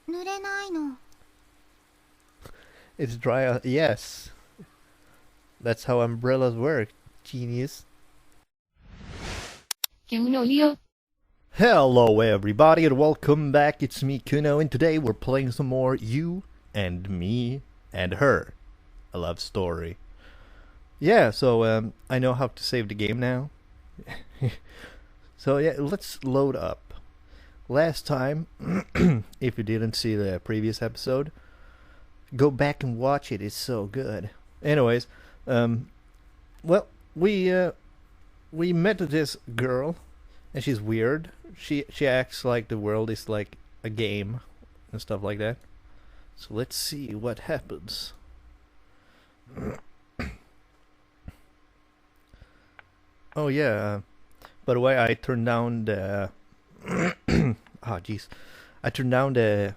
濡れないの。It's dry. Yes, that's how umbrellas work. Genius. KUNOLEO. Hello, everybody, and welcome back. It's me, Kuno, and today we're playing some more You and Me and Her, a love story. Yeah, so I know how to save the game now. So yeah, let's load up. Last time, if you didn't see the previous episode, go back and watch it. It's so good. Anyways, well, we met this girl, and she's weird. She acts like the world is like a game and stuff like that. So let's see what happens. Oh yeah. By the way, I turned down the. Oh jeez, I turned down the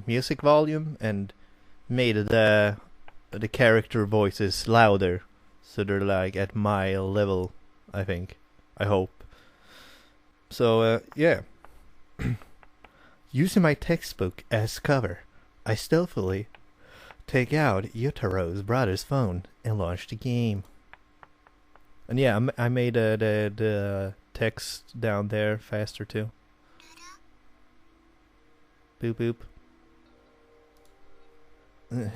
music volume and made the character voices louder, so they're like at my level. I think. I hope. So yeah. Using my textbook as cover, I stealthily take out Yotaro's brother's phone and launch the game. And yeah, I made the text down there faster too. Boop boop. Ugh.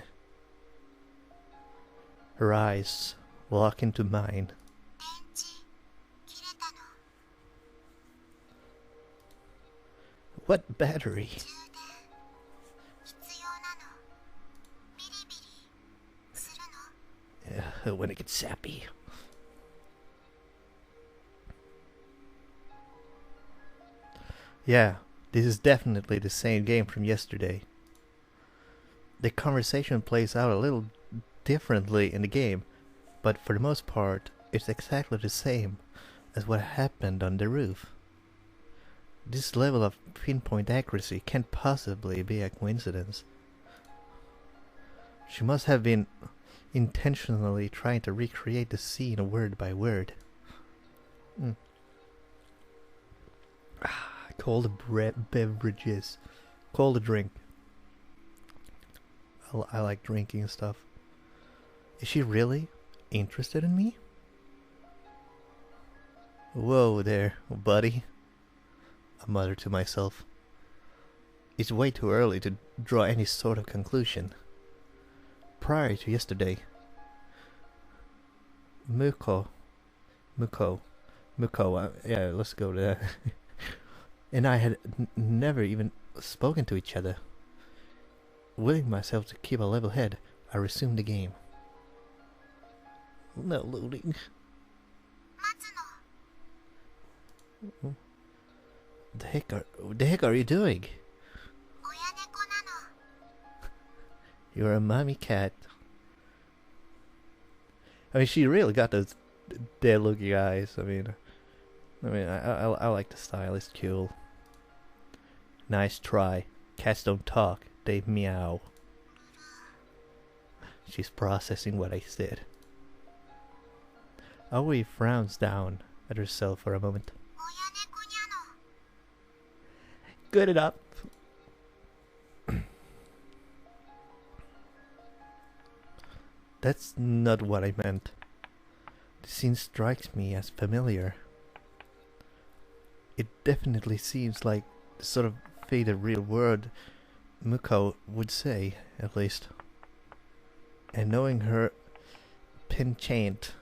Her eyes lock into mine. What battery? Yeah, when it gets sappy. Yeah, this is definitely the same game from yesterday. The conversation plays out a little differently in the game, but for the most part, it's exactly the same as what happened on the roof. This level of pinpoint accuracy can't possibly be a coincidence. She must have been intentionally trying to recreate the scene word by word. Cold beverages. Cold drink. I like drinking stuff. Is she really interested in me? Whoa there, buddy. I mutter to myself. It's way too early to draw any sort of conclusion. Prior to yesterday, Muko, yeah, let's go to that. And I had never even spoken to each other. Willing myself to keep a level head, I resumed the game. No loading. The heck are you doing? You're a mommy cat. I mean, she really got those dead-looking eyes. I mean, I like the style. It's cool. Nice try. Cats don't talk. They meow. She's processing what I said. Aoi frowns down at herself for a moment. Good enough. That's not what I meant. The scene strikes me as familiar. It definitely seems like the sort of faded real word Muko would say, at least. And knowing her penchant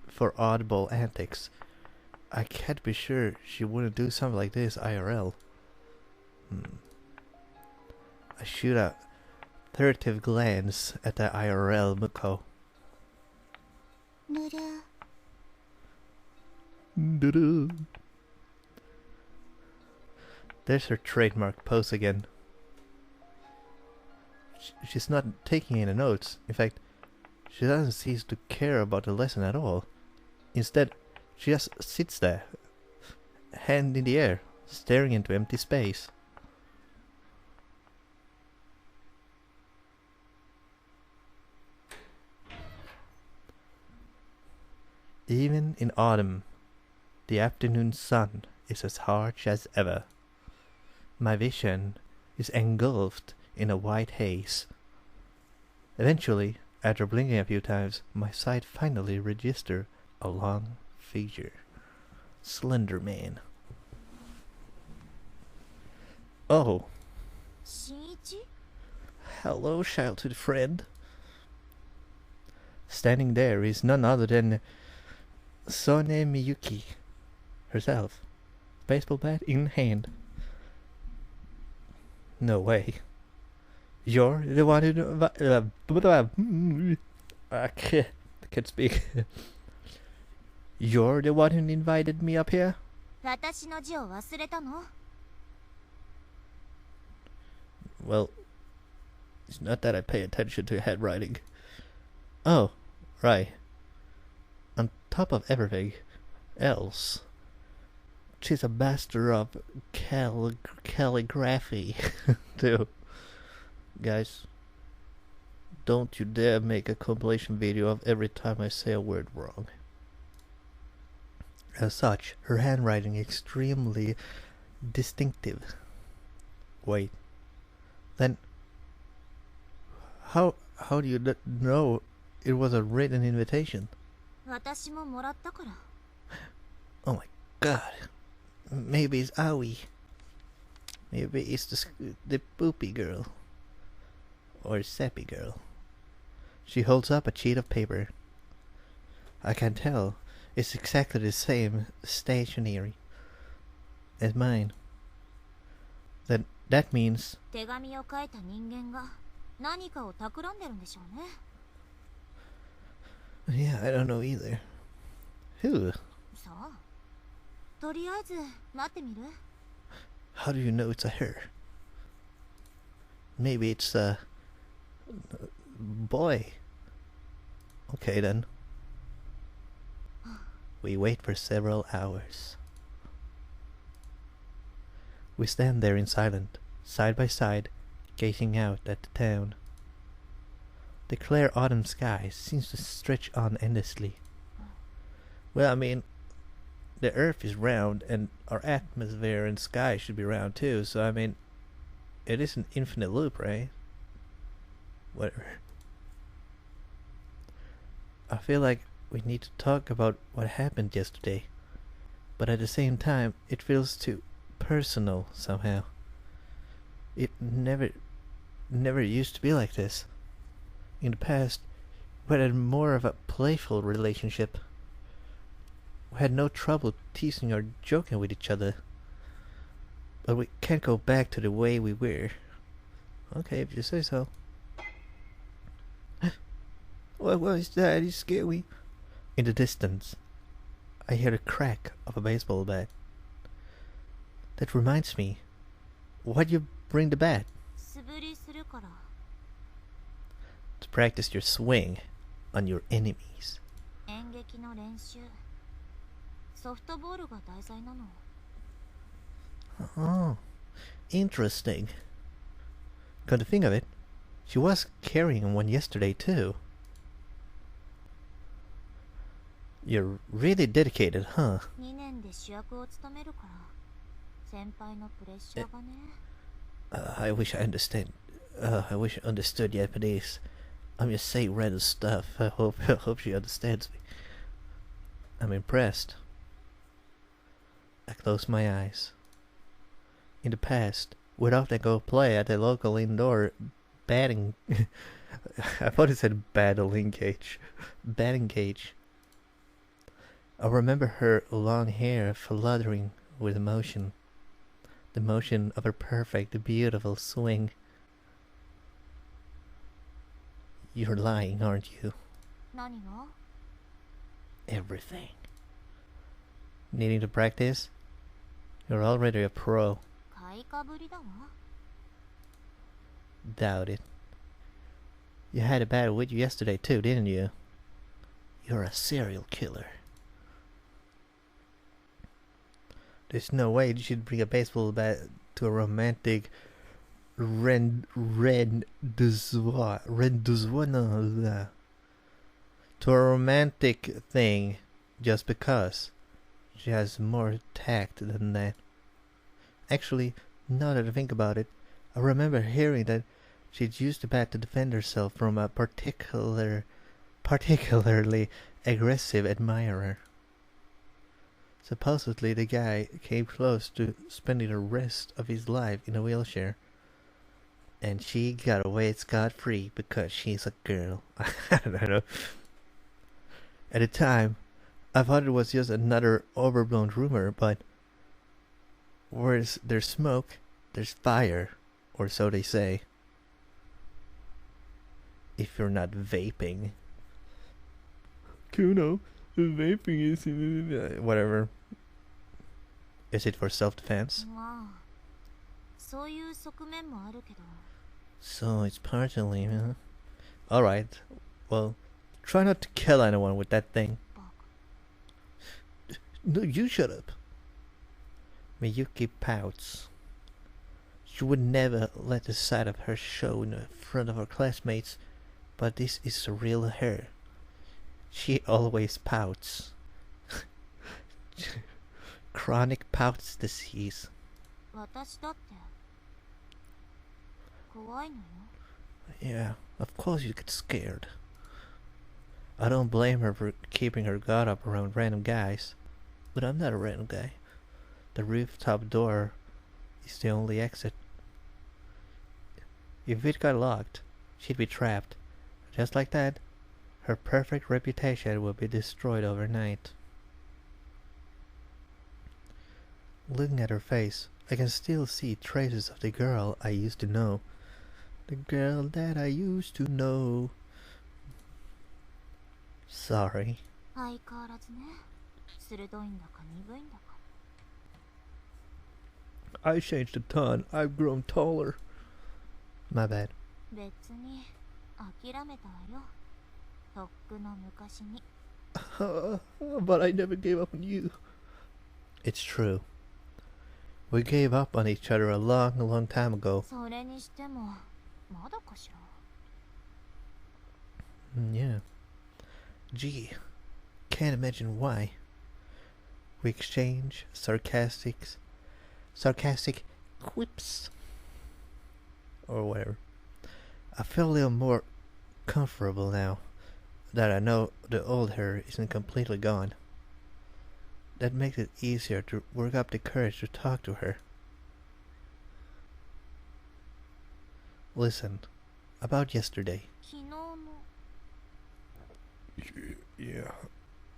for oddball antics, I can't be sure she wouldn't do something like this IRL. I shoot a furtive glance at the IRL Muko. There's her trademark pose again. She's not taking any notes. In fact, she doesn't seem to care about the lesson at all. Instead, she just sits there, hand in the air, staring into empty space. Even in autumn, the afternoon sun is as harsh as ever. My vision is engulfed in a white haze. Eventually, after blinking a few times, my sight finally registers a long figure. Slender man. Oh. Shinichi? Hello, childhood friend. Standing there is none other than Sone Miyuki herself, baseball bat in hand. No way. You're the one who I can't speak. You're the one who invited me up here? 私の字を忘れたの? Well, it's not that I pay attention to handwriting. Oh, right. On top of everything else, she's a master of calligraphy, too. Guys, don't you dare make a compilation video of every time I say a word wrong. As such, her handwriting is extremely distinctive. Wait, then how do you know it was a written invitation? 私ももらったから. Oh my god. Maybe it's Aoi. Maybe it's the poopy girl. Or sappy girl. She holds up a sheet of paper. I can tell it's exactly the same stationery as mine. Then that means 手紙を書いた人間が何かを企んでるんでしょうね. Yeah, I don't know either. Who? さあ、とりあえず待ってみる? How do you know it's a her? Maybe it's a boy. Okay then. We wait for several hours. We stand there in silence, side by side, gazing out at the town. The clear autumn sky seems to stretch on endlessly. Well, I mean, the earth is round and our atmosphere and sky should be round too, so I mean, it is an infinite loop, right? Whatever. I feel like we need to talk about what happened yesterday, but at the same time, it feels too personal somehow. It never used to be like this. In the past, we had more of a playful relationship. We had no trouble teasing or joking with each other. But we can't go back to the way we were. Okay, if you say so. What was that? It's scary. In the distance, I hear the crack of a baseball bat. That reminds me. Why'd you bring the bat? 素振りするから. To practice your swing on your enemies. 演劇の練習. ソフトボールが題材なの. Oh, interesting. Come to think of it, she was carrying one yesterday too. You're really dedicated, huh? 2年で主役を務めるから、先輩のプレッシャーがね. I wish I understood Japanese. I'm just saying random stuff. I hope she understands me. I'm impressed. I close my eyes. In the past, we'd often go play at the local indoor batting... I thought it said battling cage. Batting cage. I remember her long hair fluttering with emotion. The motion of her perfect, beautiful swing. You're lying, aren't you? 何が? Everything. Needing to practice? You're already a pro. 買いかぶりだわ. Doubt it. You had a bat with you yesterday too, didn't you? You're a serial killer. There's no way you should bring a baseball bat to a romantic to a romantic thing just because She has more tact than that. Actually, now that I think about it, I remember hearing that she'd used the bat to defend herself from a particularly aggressive admirer. Supposedly the guy came close to spending the rest of his life in a wheelchair. And she got away scot-free because she's a girl. I don't know. At the time, I thought it was just another overblown rumor, but where there's smoke, there's fire, or so they say. If you're not vaping. Kuno, vaping is... whatever. Is it for self-defense? まあそういう側面もあるけど So it's partially, huh? Alright, well, try not to kill anyone with that thing. No, you shut up. Miyuki pouts. She would never let the sight of her show in front of her classmates, but this is the real her. She always pouts. Chronic pouts disease. 私だって怖いのよ Yeah, of course you get scared. I don't blame her for keeping her guard up around random guys. But I'm not a random guy. The rooftop door is the only exit. If it got locked, she'd be trapped. Just like that, her perfect reputation would be destroyed overnight. Looking at her face, I can still see traces of the girl I used to know. The girl that I used to know. Sorry. 相変わらずね鋭いんだか鈍いんだか I changed a ton. I've grown taller. My bad. 別に諦めたわよとっくの昔に But I never gave up on you. It's true. We gave up on each other a long time ago. それにしてもまだかしら Yeah. Gee, can't imagine why. We exchange sarcastic quips. Or whatever. I feel a little more comfortable now that I know the old her isn't completely gone. That makes it easier to work up the courage to talk to her. Listen, about yesterday. 昨日の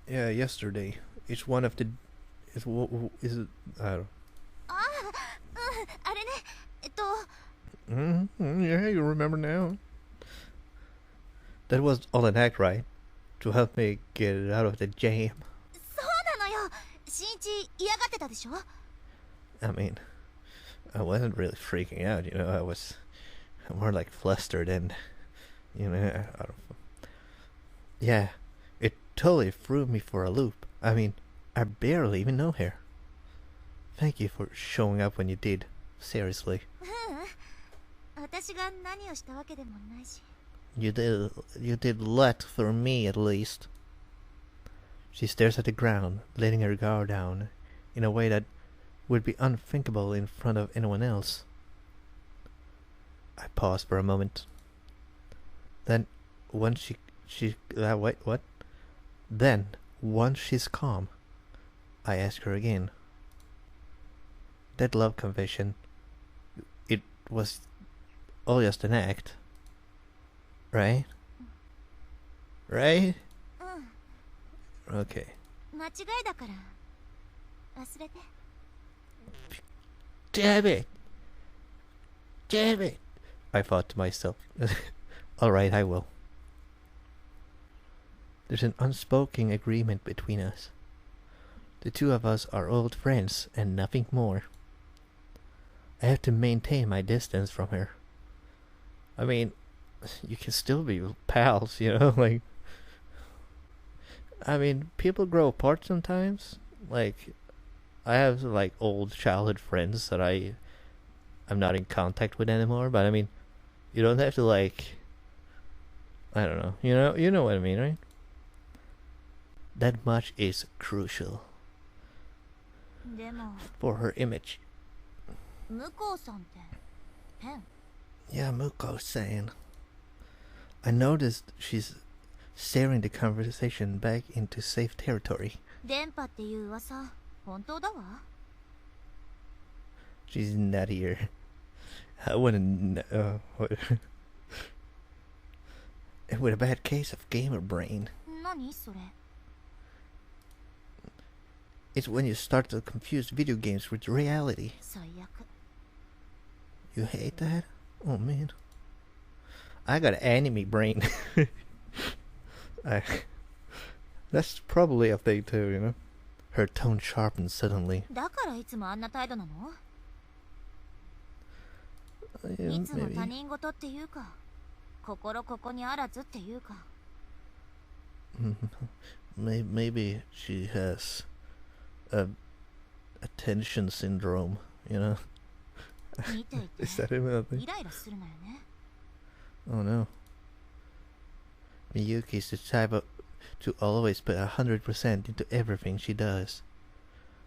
Yeah, yesterday. It's one of the... Is it... I don't... ああれねYeah, you remember now. That was all an act, right? To help me get it out of the jam. そうなのよ新一嫌がってたでしょ I mean, I wasn't really freaking out, you know. I was more like flustered and, you know, I don't know. Yeah, it totally threw me for a loop. I mean, I barely even know her. Thank you for showing up when you did. Seriously. 私が何をしたわけでもないし You did a lot for me, at least. She stares at the ground, letting her guard down, in a way that would be unthinkable in front of anyone else. I pause for a moment. Then, once wait, what? Then, once she's calm, I ask her again. That love confession, it was all just an act. Right? Right? うん Okay. 間違いだから忘れて Damn it! Damn it! I thought to myself. Alright, I will. There's an unspoken agreement between us. The two of us are old friends and nothing more. I have to maintain my distance from her. I mean, you can still be pals, you know, like... I mean, people grow apart sometimes. Like, I have, like, old childhood friends that I'm not in contact with anymore, but I mean, you don't have to, like... I don't know, you know what I mean, right? That much is crucial. でも for her image. 向こうさんって変 Yeah, Muko-san. I noticed she's steering the conversation back into safe territory. 電波っていう噂本当だわ She's nuttier. I wouldn't. With a bad case of gamer brain. 何それ It's when you start to confuse video games with reality. 最悪 You hate that? Oh man. I got an anime brain. That's probably a thing too, you know? Her tone sharpened suddenly. だからいつもあんな態度なの Yeah, いつも他 maybe. 人事っていうか心ここにあらずっていうか Maybe she has a attention syndrome, you know? 見ていて Is that another イ thing? ライラするのよね Oh no. Miyuki's the type to always put 100% into everything she does.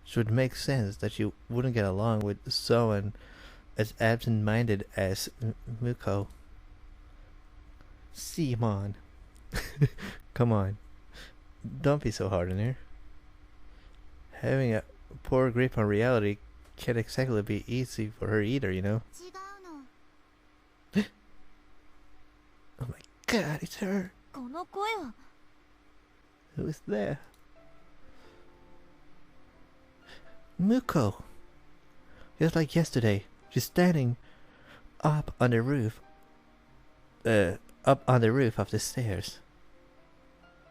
So it makes sense that she wouldn't get along with someone as absent-minded as Muko. Simon. Come on. Don't be so hard on her. Having a poor grip on reality can't exactly be easy for her either, you know? 違うの Oh my god, it's her! この声は Who is there? Muko! Just like yesterday, she's standing up on the roof. Up on the roof of the stairs.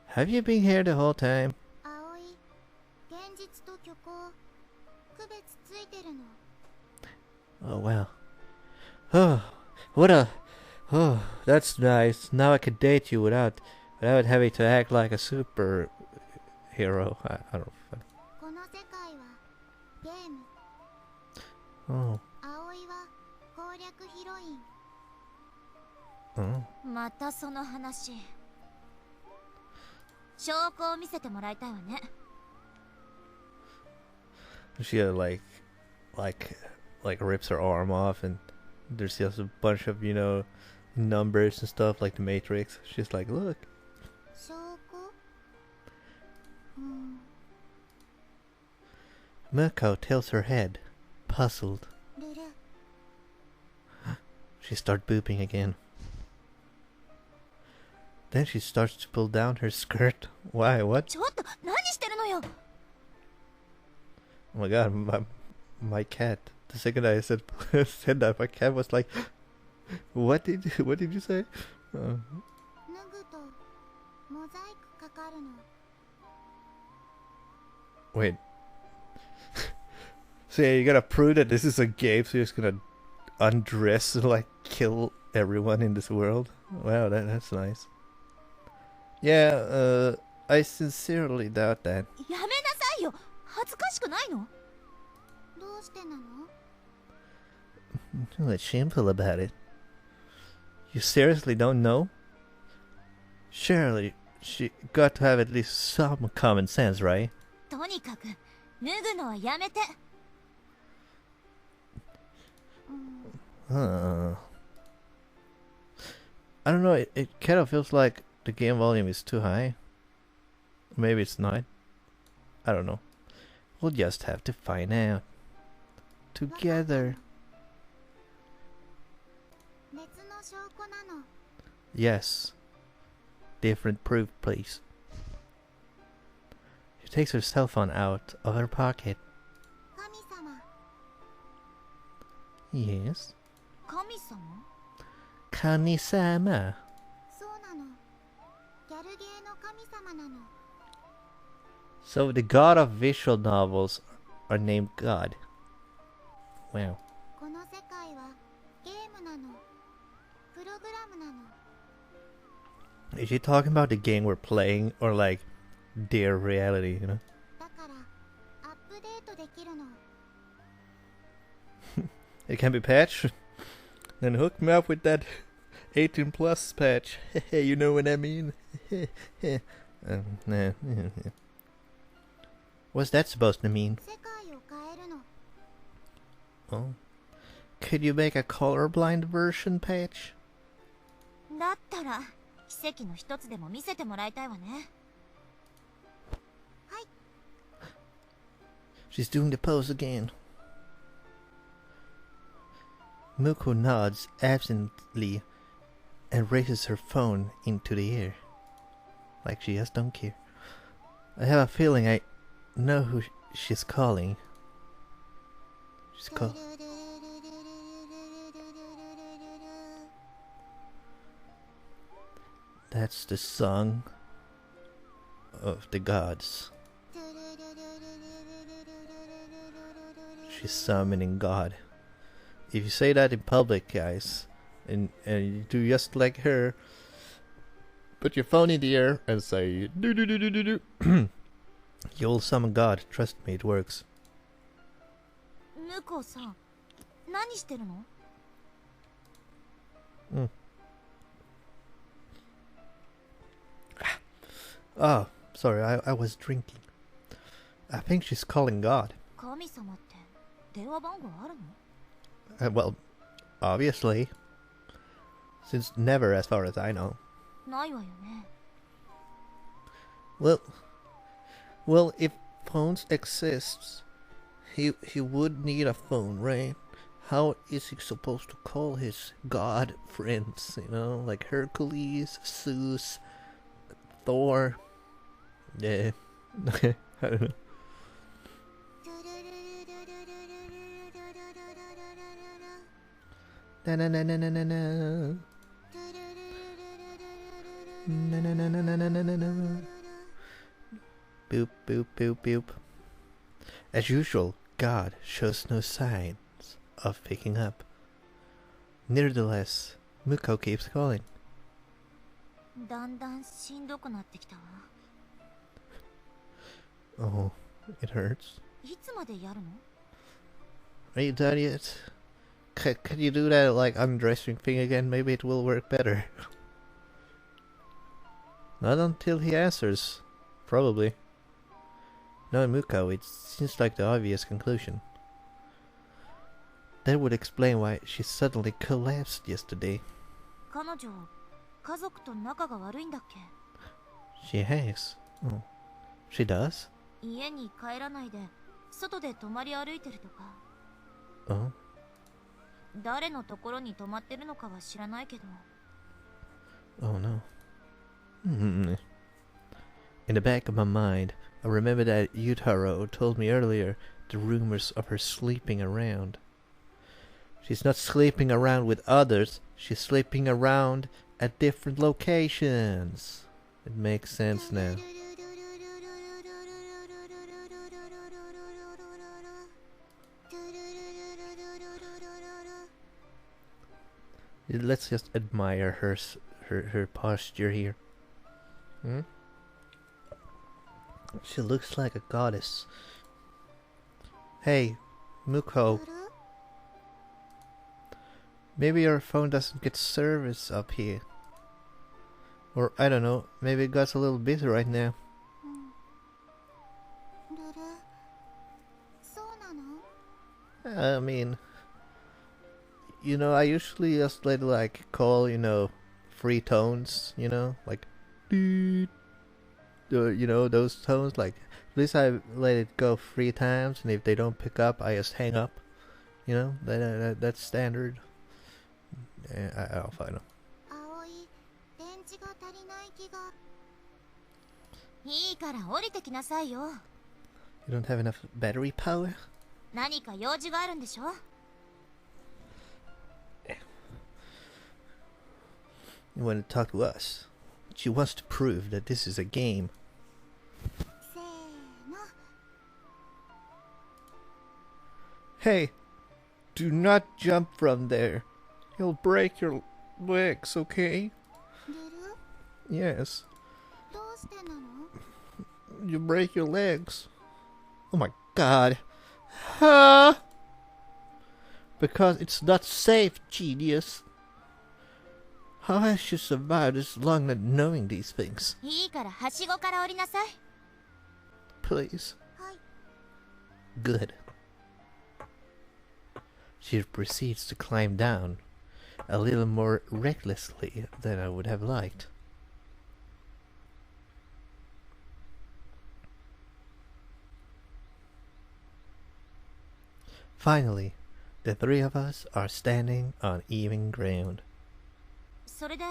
Have you been here the whole time? 葵現実と虚構区別ついてるの Oh wow. Oh, what a... Oh, that's nice. Now I can date you without having to act like a superhero. I don't... この世界はゲーム Oh. 葵は攻略ヒロイン Oh. またその話証拠を見せてもらいたいわね She like rips her arm off, and there's just a bunch of, you know, numbers and stuff like the Matrix. She's like, look. 証拠うん Muko tilts her head, puzzled. ルル She starts booping again. Then she starts to pull down her skirt. Why? What? ちょっと何してるのよ Oh my god, my cat. The second I said that, my cat was like, what did you say? 脱ぐとモザイクかかるの Wait. So yeah, you gotta prove that this is a game, so you're just gonna undress and like kill everyone in this world? Wow, that's nice. Yeah, I sincerely doubt that. やめなさいよ恥ずかしくないのどうしてなの What's shameful about it? You seriously don't know? Surely she got to have at least some common sense, right? とにかく脱ぐのはやめて I don't know, it kind of feels like the game volume is too high. Maybe it's not. I don't know. We'll just have to find out. Together. 別の証拠なの Yes. Different proof, please. She takes her cell phone out of her pocket. 神様 Yes. 神様 Kami-sama. そうなのギャルゲーの神様なの So the god of visual novels are named God. Wow. この世界はゲームなのプログラムなの Is she talking about the game we're playing or like their reality, you know? だからアップデートできるの It can be patched? Then hook me up with that 18 plus patch. You know what I mean? Nah. What's that supposed to mean? 世界を変え Oh. Could you make a colorblind version, Paige? だったら奇跡の一つでも見せてもらいたいわね。はい。 She's doing the pose again. Muko nods absently and raises her phone into the air. Like she just don't care. I have a feeling I know who she's calling. She's called... That's the song of the gods. She's summoning God. If you say that in public, guys, and you do just like her, put your phone in the air and say do do do do do do. You'll summon God. Trust me, it works. 向こうさん、何してるの？ Oh, sorry, I was drinking. I think she's calling God. 神様って電話番号あるの？ Well, obviously. Since never, as far as I know. ないわよね。 Well, if phones exist, he would need a phone, right? How is he supposed to call his god friends, you know? Like Hercules, Zeus, Thor. Yeah. I don't know. Na na na na na na na. Na na na na na na na na na. Boop boop boop boop. As usual, God shows no signs of picking up. Nevertheless, Muko keeps calling. だんだんしんどくなってきたわ。 Oh, it hurts. いつまでやるの？ Are you done yet? Can you do that like undressing thing again? Maybe it will work better. Not until he answers. Probably. No, Muko, it seems like the obvious conclusion. That would explain why she suddenly collapsed yesterday. 彼女、家族と仲が悪いんだっけ？ She has. Oh. She does? 家に帰らないで外で泊まり歩いてるとか。 Oh. 誰のところに泊まってるのかは知らないけど。 Oh no. In the back of my mind, I remember that Yutaro told me earlier the rumors of her sleeping around. She's not sleeping around with others, she's sleeping around at different locations. It makes sense now. Let's just admire her posture here. She looks like a goddess. Hey, Muko. Maybe your phone doesn't get service up here. Or, I don't know, maybe it got a little busy right now. I mean, you know, I usually just let like call, you know, free tones, you know, like you know, those tones, like at least I let it go 3 times, and if they don't pick up, I just hang up. You know, that's standard. I'll find them. いいから降りてきなさいよ。 You don't have enough battery power? 何か用事があるんでしょ？ You want to talk to us? She wants to prove that this is a game. せーの。 Hey, do not jump from there. You'll break your legs, okay? ルル？ Yes. どうしてなの？ You break your legs. Oh my god. Huh? Because it's not safe, genius. How has she survived this long not knowing these things? いいからはしごから降りなさい。 Please. はい。 Good. She proceeds to climb down, a little more recklessly than I would have liked. Finally, the three of us are standing on even ground. それで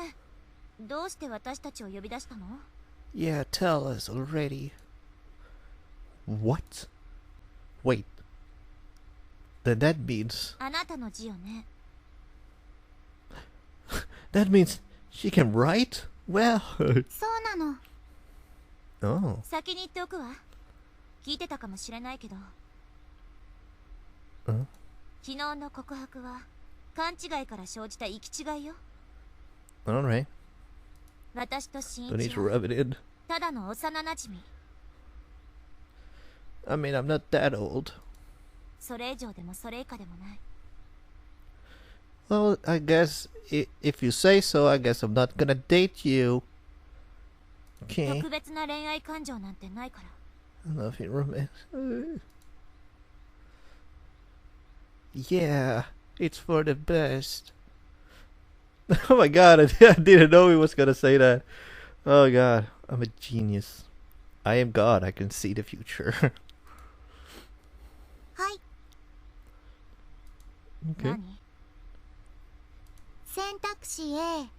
どうして私たちを呼び出したの？ Yeah, tell us already. What? Wait. Then that means... あなたの字よね。 That means she can write? Well... そうなの。 Oh. 先に言っておくわ。聞いてたかもしれないけど。昨日の告白は勘違いから生じた行き違いよ。 Alright. 私と新 Don't need 一 to は rub it in. ただの幼なじみ。 I mean, I'm not that old. それ以上でもそれ以下でもない。 Well, I guess if you say so, I guess I'm not gonna date you. Okay. 特別な恋愛感情なんてないから。 Nothing romantic. Yeah, it's for the best. Oh my god, I didn't know he was gonna say that. Oh god, I'm a genius. I am God, I can see the future. はい。 Okay. 何？選択肢 A、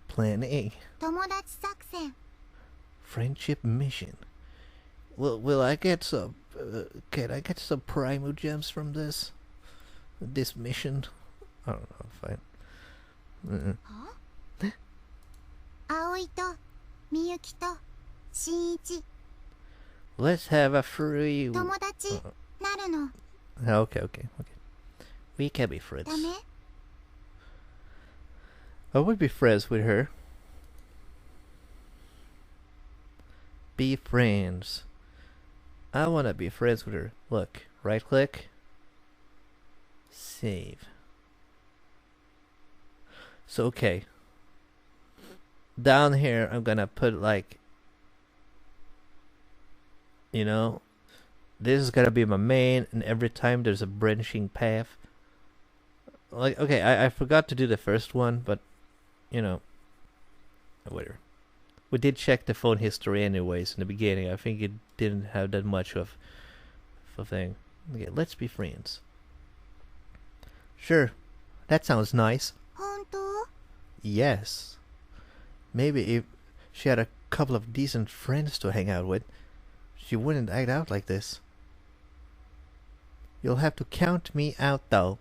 Plan A. 友達作戦。 Friendship mission. Will I get some... can I get some Primo gems from this? This mission? I don't know, fine. は？葵とみゆきと新一。 Let's have a free... 友達なるの。 Okay. We can be friends. ダメ？ I would be friends with her. Be friends. I wanna be friends with her. Look, right click. Save. So, okay. Down here, I'm gonna put like... You know... This is gonna be my main, and every time there's a branching path. Like, okay, I forgot to do the first one, but... You know... Whatever. We did check the phone history anyways in the beginning. I think it didn't have that much of a thing. Okay, let's be friends. Sure. That sounds nice. 本当？ Yes. Maybe if she had a couple of decent friends to hang out with, she wouldn't act out like this. You'll have to count me out, though.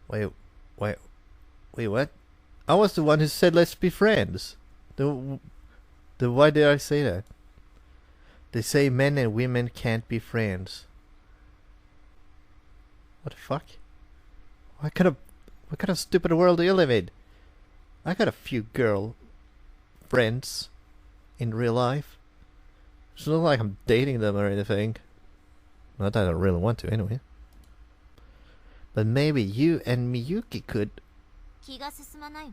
Wait, what? I was the one who said let's be friends. Then why did I say that? They say men and women can't be friends. What the fuck? What kind of stupid world do you live in? I got a few girl friends in real life. It's not like I'm dating them or anything. Not that I really want to anyway. But maybe you and Miyuki could... 気が進まないわ。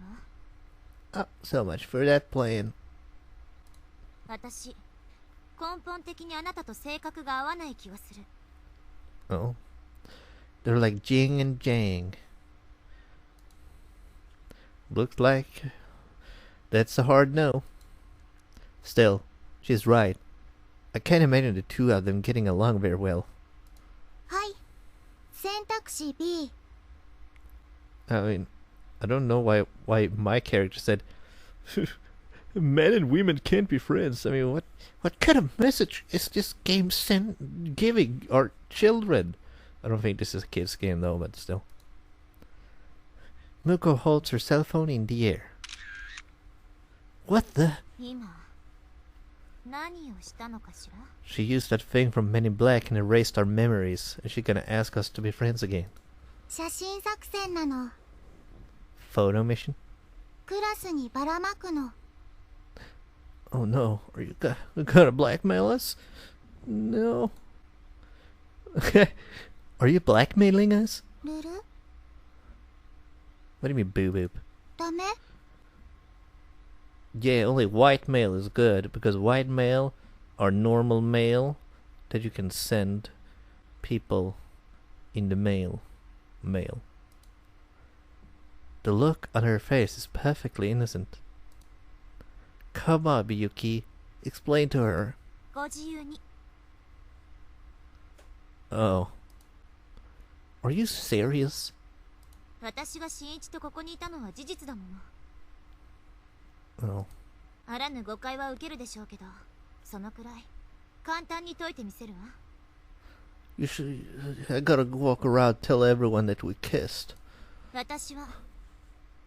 Oh, so much for that plan. 私、根本的にあなたと性格が合わない気がする。 Oh. They're like Jing and Jang. Looks like that's a hard no. Still, she's right. I can't imagine the two of them getting along very well. はい。選択肢 B。 I mean, I don't know why my character said men and women can't be friends. I mean, what kind of message is this game giving our children? I don't think this is a kid's game though, but still. Muko holds her cell phone in the air. What the? 今、何をしたのかしら？ She used that thing from Men in Black and erased our memories. Is she gonna ask us to be friends again? 写真作戦なの。 Photo mission? クラスにばらまくの。 Oh no, are you gonna blackmail us? No. Are you blackmailing us? ルル？ What do you mean boo boop? ダメ？ Yeah, only white mail is good, because white mail or normal mail that you can send people in the male. The look on her face is perfectly innocent. Come on, Miyuki. Explain to her. ご自由に。 Oh. Are you serious? 私が新一とここにいたのは事実だもの。 Oh. あらぬ誤解は受けるでしょうけど、そのくらい簡単に解いてみせるわ。 You should. I gotta walk around tell everyone that we kissed. 私は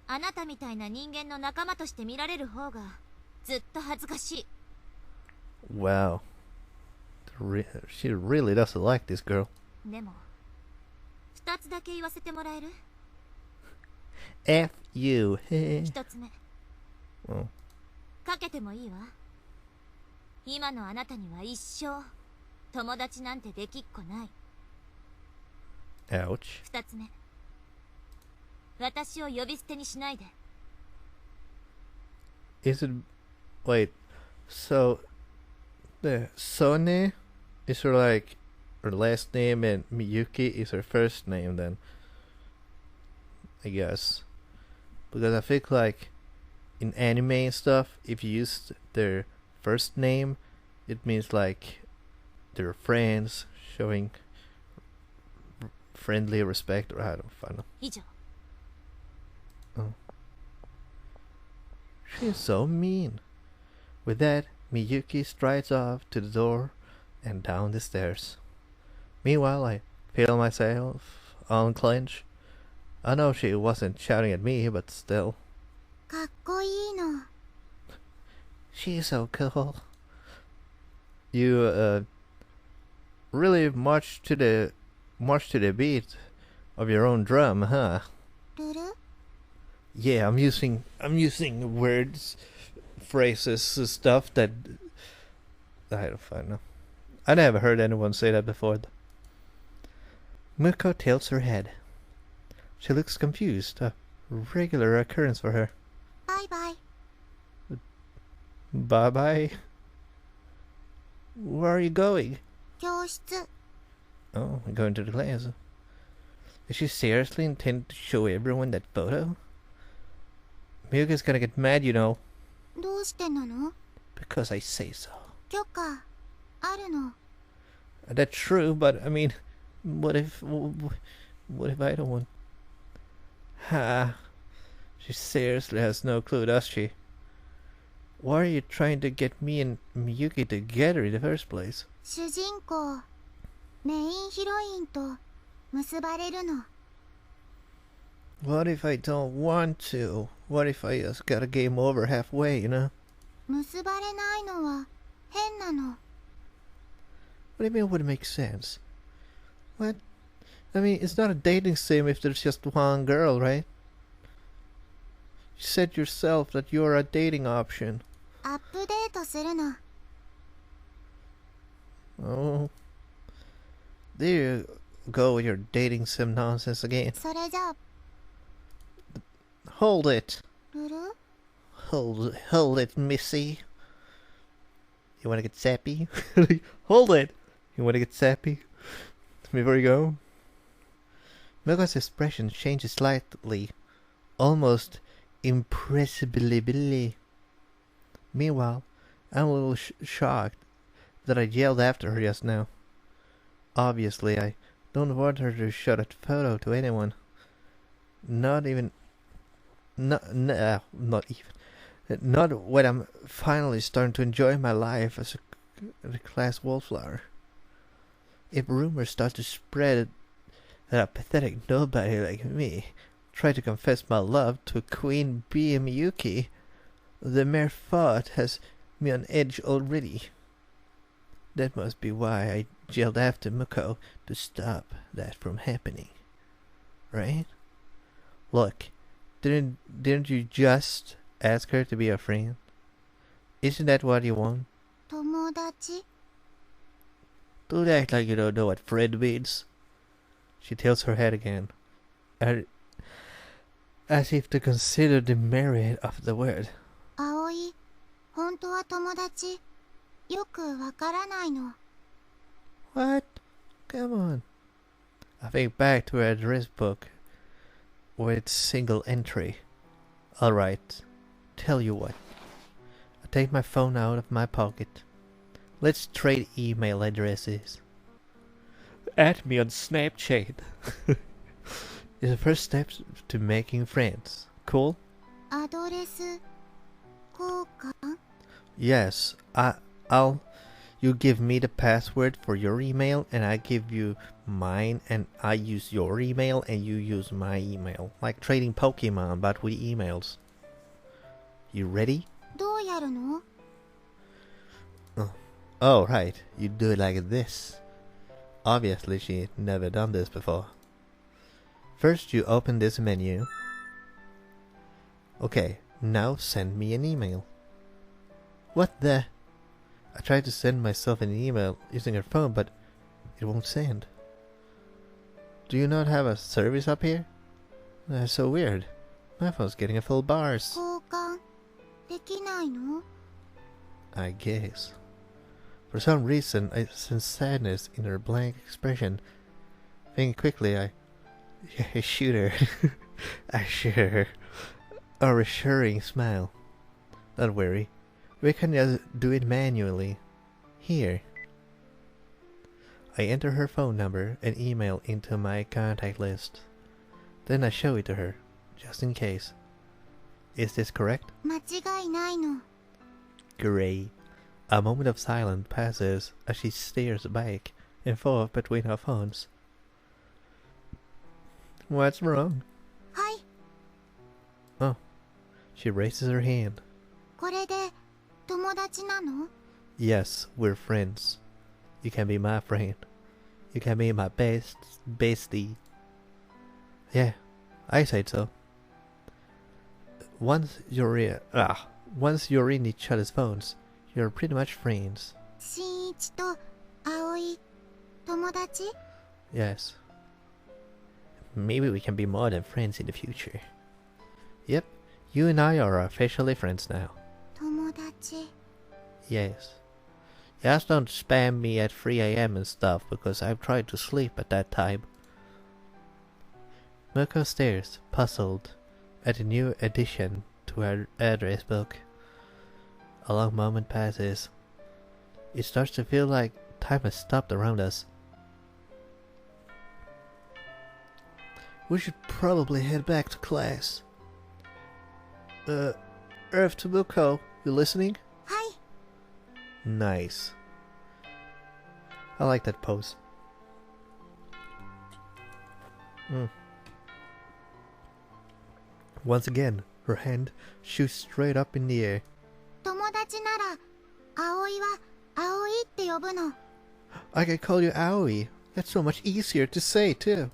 あなたみたいな人間の仲間として見られる方がずっと恥ずかしい。 Wow. She really doesn't like this girl. でも二つだけ言わせてもらえる？ F you. 一つ目。 Oh. かけてもいいわ。今のあなたには一生友達なんてできっこない。 Ouch. 二つ目。私を呼び捨てにしないで。 Is it... Wait. So... The Sone is her like... Her last name and Miyuki is her first name then. I guess. Because I think like... In anime and stuff, if you use their first name, it means like... They're friends, showing... Friendly respect, or I don't know. 以上。 Oh. She is so mean. With that, Miyuki strides off to the door and down the stairs. Meanwhile, I feel myself unclench. I know she wasn't shouting at me, but still. かっこいいの。 She's so cool. You really march to the beat of your own drum, huh? ルル？ Yeah, I'm using words, phrases, stuff that I don't know. I never heard anyone say that before. Muko tilts her head. She looks confused, a regular occurrence for her. バイバイ。 Bye bye. Where are you going? 教室。 Oh, I'm going to the class. Does she seriously intend to show everyone that photo? Miyuki's gonna get mad, you know. どうしてなの？ Because I say so. 許可あるの。 That's true, but I mean, what if I don't want? Ha! She seriously has no clue, does she? Why are you trying to get me and Miyuki together in the first place? 主人公、メインヒロインと結ばれるの。 What if I don't want to? What if I just got a game over halfway, you know? 結ばれないのは変なの。 What do you mean it would make sense? What? I mean, it's not a dating sim if there's just one girl, right? You said yourself that you're a dating option. アップデートするの。 Oh. There you go with your dating sim nonsense again. それじゃあ、 Hold it. ルル？ Hold it, Missy. You wanna get sappy? Hold it! You wanna get sappy? Before you go? Miko's expression changes slightly, almost impressibly. Meanwhile, I'm a little shocked that I yelled after her just now. Obviously, I don't want her to show that photo to anyone. Not even not when I'm finally starting to enjoy my life as a class wallflower. If rumors start to spread that a pathetic nobody like me tried to confess my love to Queen Bee and Miyuki, the mere thought has me on edge already. That must be why I yelled after Muko to stop that from happening. Right? Look, didn't you just ask her to be a friend? Isn't that what you want? 友達？ Don't act like you don't know what friend means. She tilts her head again, as if to consider the merit of the word. 葵、本当は友達？よくわからないの。 What? Come on. I think back to her address book with single entry. Alright, tell you what. I take my phone out of my pocket. Let's trade email addresses. Add me on Snapchat. It's the first step to making friends. Cool? アドレス交換 Yes, you give me the password for your email and I give you mine and I use your email and you use my email. Like trading Pokemon but with emails. You ready? どうやるの Oh, right. You do it like this. Obviously, she never done this before. First, you open this menu. Okay, now send me an email. What the? I tried to send myself an email using her phone, but it won't send. Do you not have a service up here? That's so weird. My phone's getting a full bars. 交換できないの I guess. For some reason, I sense sadness in her blank expression. Thinking quickly, I shoot her. I shoot her. A reassuring smile. Don't worry. We can just do it manually. Here. I enter her phone number and email into my contact list. Then I show it to her, just in case. Is this correct? 間違いないの Great. A moment of silence passes as she stares back and forth between her phones. What's wrong? はい Oh. She raises her hand. これで友達なの Yes, we're friends. You can be my friend. You can be my bestie. Yeah, I said so. Once you're in each other's phones, you're pretty much friends. 新一と葵友達 Yes. Maybe we can be more than friends in the future. Yep, you and I are officially friends now. 友達 Yes. Just don't spam me at 3 a.m. and stuff because I've tried to sleep at that time. Mirko stares, puzzled, at the new addition to her address book. A long moment passes. It starts to feel like time has stopped around us. We should probably head back to class. Earth to Mirko, you listening? はい Nice. I like that pose. Once again, her hand shoots straight up in the air. 友達なら葵は葵って呼ぶの I can call you Aoi. That's so much easier to say, too.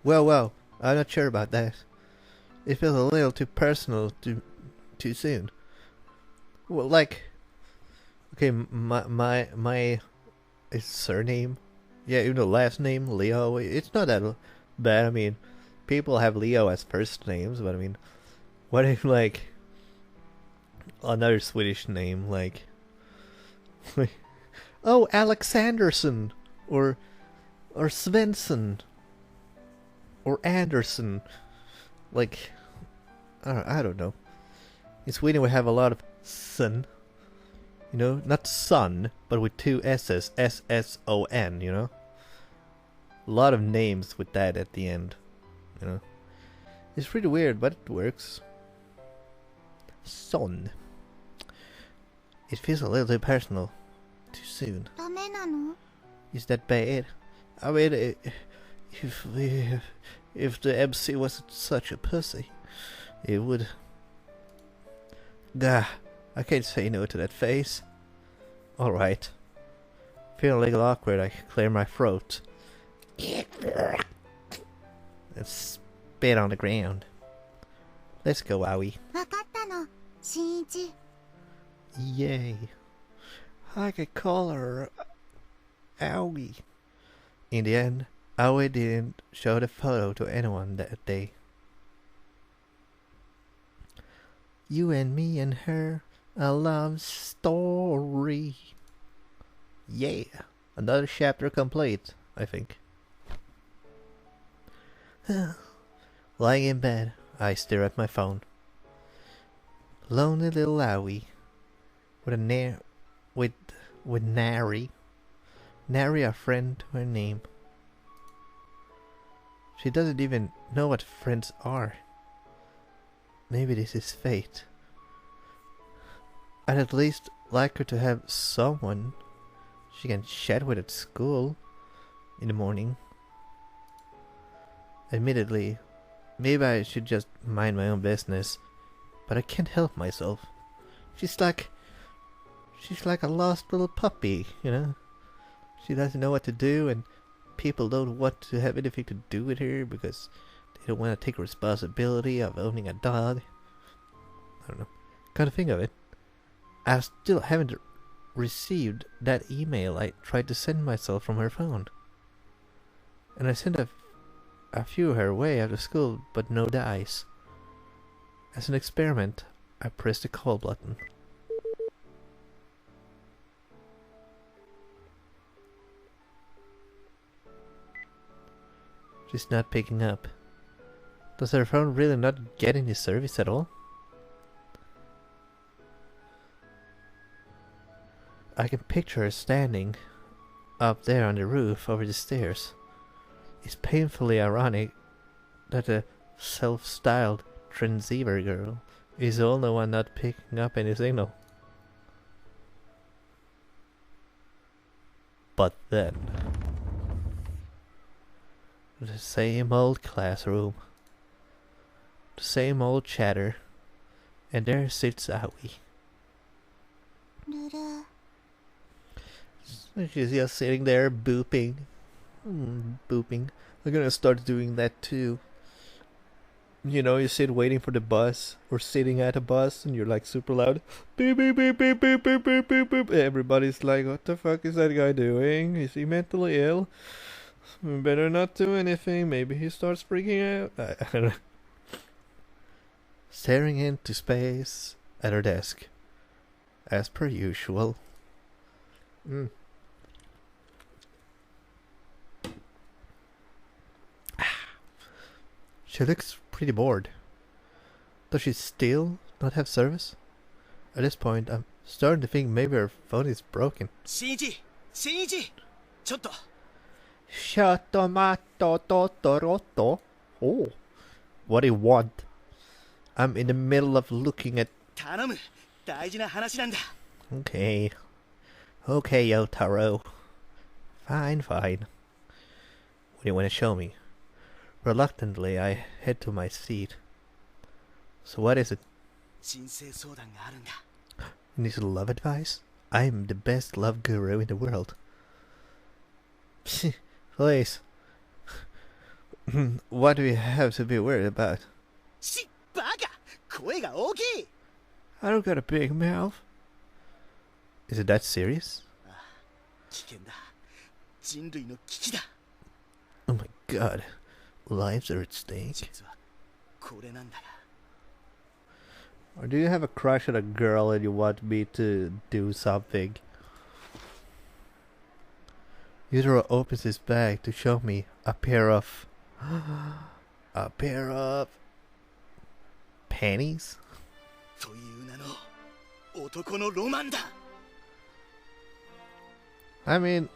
Well, I'm not sure about that. It feels a little too personal too soon. Well, like, okay, my surname, yeah, even the last name, Leo, it's not that bad. I mean, people have Leo as first names, but I mean, what if, like, another Swedish name, like, oh, Alexanderson, or Svensson, or Anderson, like, I don't know. In Sweden we have a lot of son, you know, not son, but with two S's, S-S-O-N, you know? A lot of names with that at the end, you know? It's pretty weird, but it works. Son. It feels a little too personal. Too soon. ダメなの Is that bad? I mean, if the MC wasn't such a pussy, it would... Gah, I can't say no to that face. Alright. Feeling a little awkward, I clear my throat. And spit on the ground. Let's go, Aoi. わかったの新一 Yay. I could call her Aoi. In the end, Aoi didn't show the photo to anyone that day. You and me and her, a love story. Yeah, another chapter complete, I think. Lying in bed, I stare at my phone. Lonely little Owie. With Nary. Nary, a friend to her name. She doesn't even know what friends are. Maybe this is fate. I'd at least like her to have someone she can chat with at school in the morning. Admittedly, maybe I should just mind my own business, but I can't help myself. She's like a lost little puppy, you know? She doesn't know what to do, and people don't want to have anything to do with her because they don't want to take responsibility of owning a dog. I don't know. Kind of think of it. I still haven't received that email I tried to send myself from her phone. And I sent a few her way after school, but no dice. As an experiment, I pressed the call button. She's not picking up. Does her phone really not get any service at all? I can picture her standing up there on the roof over the stairs. It's painfully ironic that the self-styled transceiver girl is the only one not picking up any signal. But then, the same old classroom, the same old chatter, and there sits Aoi. She's just sitting there booping. Booping. I'm gonna start doing that too. You know, you sit waiting for the bus or sitting at a bus and you're like super loud. Beep beep beep beep beep beep beep beep beep. Everybody's like, what the fuck is that guy doing? Is he mentally ill? We better not do anything. Maybe he starts freaking out. I don't know. Staring into space at her desk. As per usual. She looks pretty bored. Does she still not have service? At this point, I'm starting to think maybe her phone is broken. Shinichi! Chotto! Shatomato totoroto. Oh, what do you want? I'm in the middle of looking at... Tanamu! Daiji na hanashi nanda! Okay, Yotaro. Fine. What do you want to show me? Reluctantly, I head to my seat. So what is it? Shinsei soudan ga aru nda. You need love advice? I'm the best love guru in the world. Please. What do we have to be worried about? Shi! Baka! Koe ga ookii! I don't got a big mouth. Is it that serious? Kiken da. Jinrui no kiki da. Oh my god. Lives are at stake. Jitsu wa kore nanda ga. Or do you have a crush on a girl and you want me to do something? Yutaro opens his bag to show me a pair of... panties? という名の男のロマンだ。 I mean...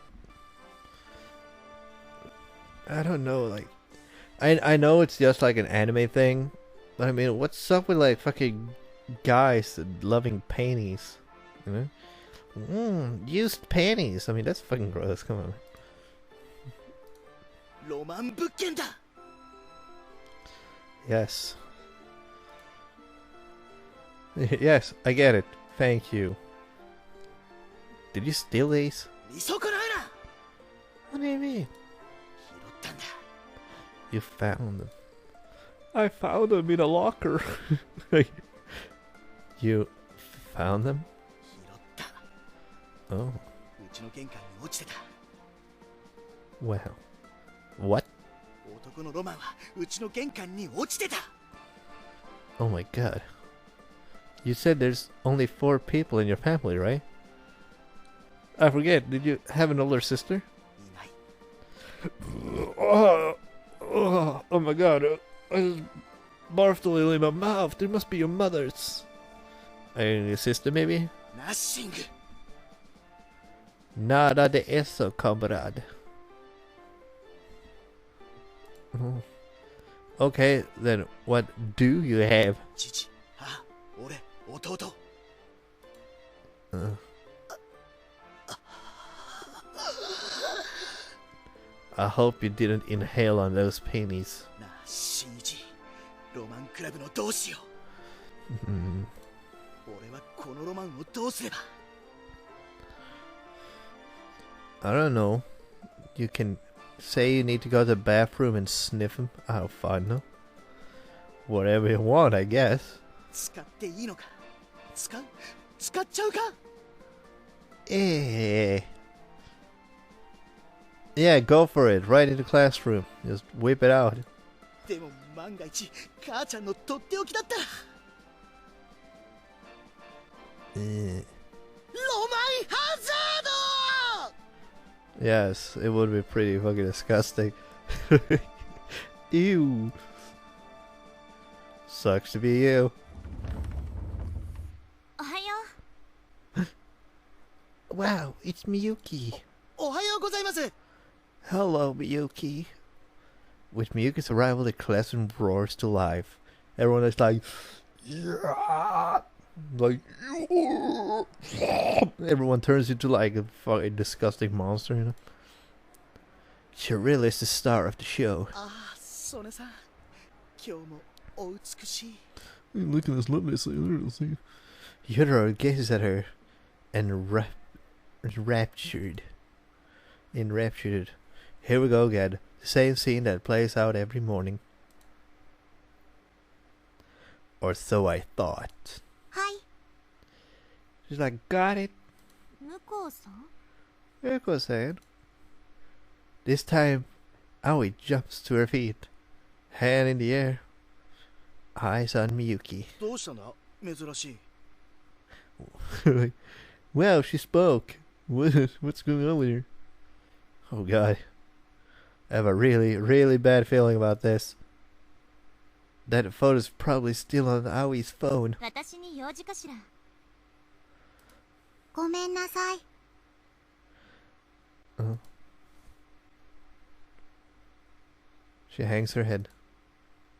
I don't know, like... I know it's just like an anime thing, but I mean, what's up with like fucking guys loving panties? You know? Used panties. I mean, that's fucking gross. Come on. ロマン物件だ。 Yes. Yes, I get it. Thank you. Did you steal these? 見損なうな。 What do you mean? 拾ったんだ。 You found them. I found them in a locker. You found them? 拾った。 Oh, うちの玄関に落ちてた。 wow. What? 男のロマンはうちの玄関に落ちてた。 Oh my god. You said there's only 4 people in your family, right? I forget, did you have an older sister? いない。 Oh my god, I just barfed a little in my mouth. There must be your mother's. Your sister, maybe? ナッシング Nada de eso, comrade. Okay, then what do you have? 父母俺弟 I hope you didn't inhale on those pennies. なあ新一ロマンクラブのどうしよう俺はこのロマンをどうすれば I don't know. You can say you need to go to the bathroom and sniff him. Oh, fine, no. Whatever you want, I guess. 使っていいのか使っちゃうか Eh. Yeah, go for it. Right in the classroom. Just whip it out. でも万が一母ちゃんのとっておきだったら Eh. ロマンハザード Yes, it would be pretty fucking disgusting. Ew. Sucks to be you. おはよ Wow, it's Miyuki. おはようございます Hello, Miyuki. With Miyuki's arrival, the classroom roars to life. Everyone is like, yeah, like, everyone turns into like a fucking disgusting monster, you know. She really is the star of the show. ああソネさん今日もお美しい Look at this loveless. Yudoro gazes at her and enraptured. Here we go again. The same scene that plays out every morning. Or so I thought. はい She's like, got it. 向こうさん Yoko-san. This time, Aoi jumps to her feet. Hand in the air. Eyes on Miyuki. どうしたんだ珍しい Wow, she spoke. What's going on with her? Oh god. I have a really, really bad feeling about this. That photo's probably still on Aoi's phone. 私に用事かしらごめんなさい She hangs her head.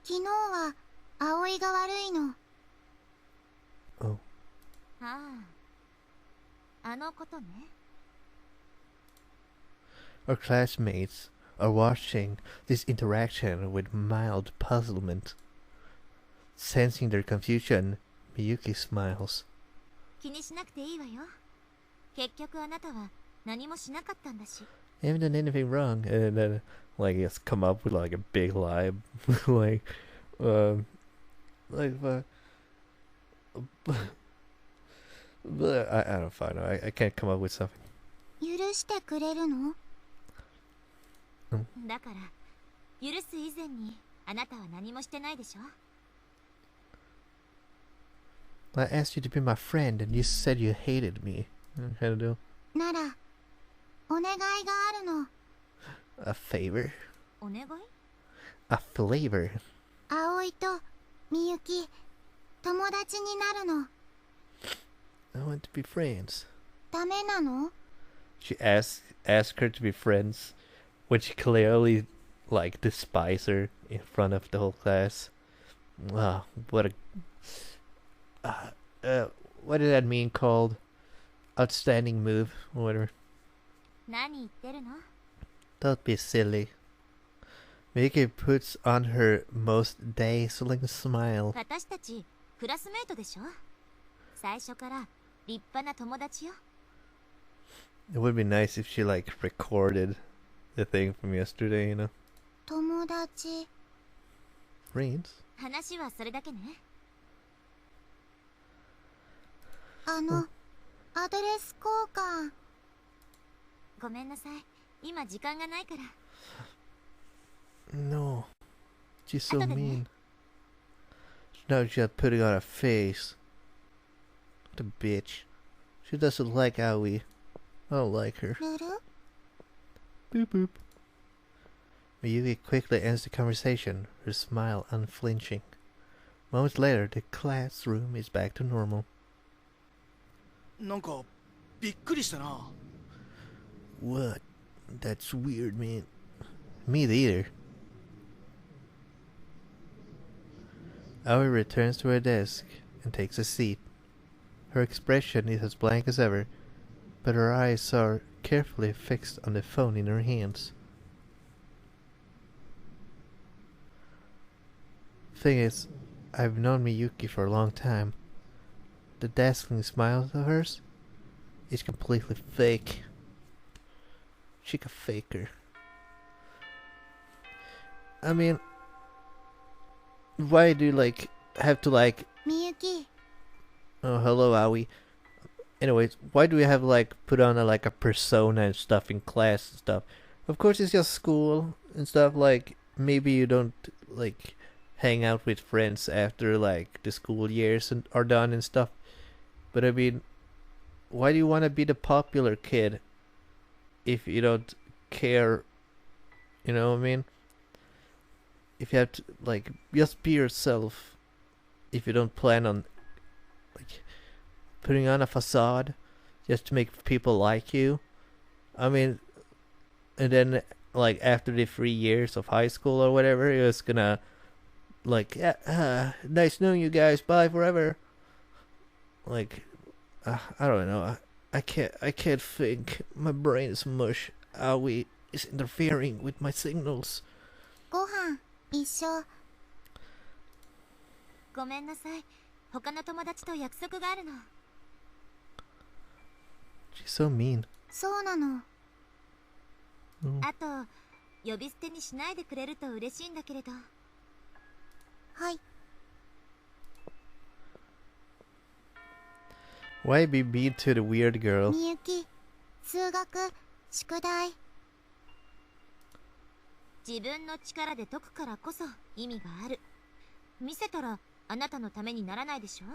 昨日は葵が悪いの Oh. あああのことね Our classmates are watching this interaction with mild puzzlement. Sensing their confusion, Miyuki smiles. 気にしなくていいわよ結局あなたは何もしなかったんだし I haven't done anything wrong. And then, like, it's come up with, like, a big lie. like, but I don't find it. I can't come up with something. 許してくれるのうんだから許す以前にあなたは何もしてないでしょ I asked you to be my friend, and you said you hated me. What kind of deal? ならお願いがあるの A favor? お願い A flavor? 葵とみゆき友達になるの I want to be friends. ダメなの She asked her to be friends, when she clearly, like, despise her in front of the whole class. Wow, what a... what did that mean called? Outstanding move, or whatever. 何言ってるの Don't be silly. Miki puts on her most dazzling smile. 私たちクラスメートでしょ最初から立派な友達よ It would be nice if she, like, recorded the thing from yesterday, you know? 友達 Friends? 話はそれだけねアドレス交換ごめんなさい今時間がないから No. She's so 後でね mean. Now she's putting on a face. What a bitch. She doesn't like Aoi. I don't like her. 塗る Boop boop. Miyuki quickly ends the conversation, her smile unflinching. Moments later, the classroom is back to normal. なんかびっくりしたな。 What? That's weird, man. Me either. Aoi returns to her desk and takes a seat. Her expression is as blank as ever, but her eyes are carefully fixed on the phone in her hands. Thing is, I've known Miyuki for a long time. The dazzling smile of hers is completely fake. She's a faker. I mean, why do you have to みゆき oh, hello Aoi. Anyways, why do we have put on a persona and stuff in class and stuff? Of course it's just school and stuff, maybe you don't hang out with friends after the school years are done and stuff. But I mean, why do you want to be the popular kid if you don't care? You know what I mean? If you have to just be yourself, if you don't plan on putting on a facade just to make people like you. I mean, and then after the 3 years of high school or whatever, you're just gonna nice knowing you guys, bye forever. I don't know. I can't think. My brain is mush. Aoi is interfering with my signals. ご飯一緒ごめんなさい他の友達と約束があるの She's so mean. そうなの Mm. あと呼び捨てにしないでくれると嬉しいんだけれどはい Why be mean to the weird girl? みゆき数学宿題自分の力で解くからこそ意味がある見せたらあなたのためにならないでしょ